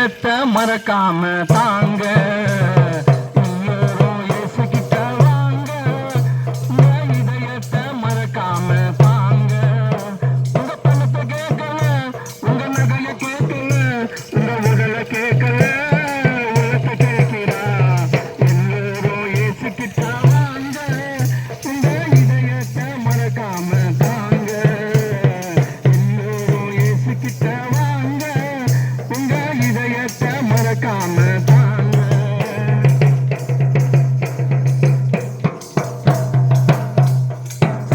இதயத்தை மறக்காம தாங்க. எல்லோரும் இயேசுகிட்ட வாங்க. உங்க இதயத்தை மறக்காம தாங்க. உங்க பணத்தை கேட்கல, உங்க நகைய கேட்கல, உங்க உடலை கேட்கல, உலகத்தை கேட்கிறா. எல்லோரும் இயேசுகிட்ட வாங்க. உங்க இதயத்தை மறக்காம தாங்க. எல்லோரும் இயேசுகிட்ட வாங்க. உங்க இதயத்தை மறக்காம தாங்க.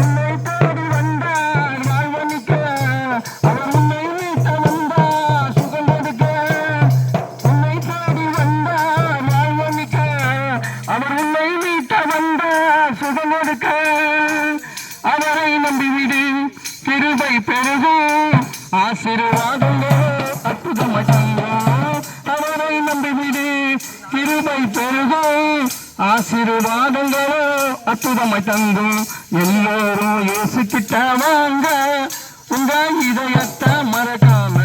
உன்னை தேடி வந்தார் வாழ்வழிக்க, அவர் உன்னை மீட்ட வந்தார் சுகம் கொடுக்க. உன்னை தேடி வந்தார் வாழ்வழிக்க, அவர் உன்னை மீட்ட வந்தார் சுகம் கொடுக்க. அவரை நம்பிவிடு, கிருபை பெருகும், ஆசீர்வாதங்களோ அற்புதமாய் செய்யும். அவரை நம்பிவிடு, கிருபை பெருகும், ஆசீர்வாதங்களோ அற்புதமாய் தந்தும். எல்லோரும் இயேசுகிட்ட வாங்க. உங்க இதயத்தை மறக்காம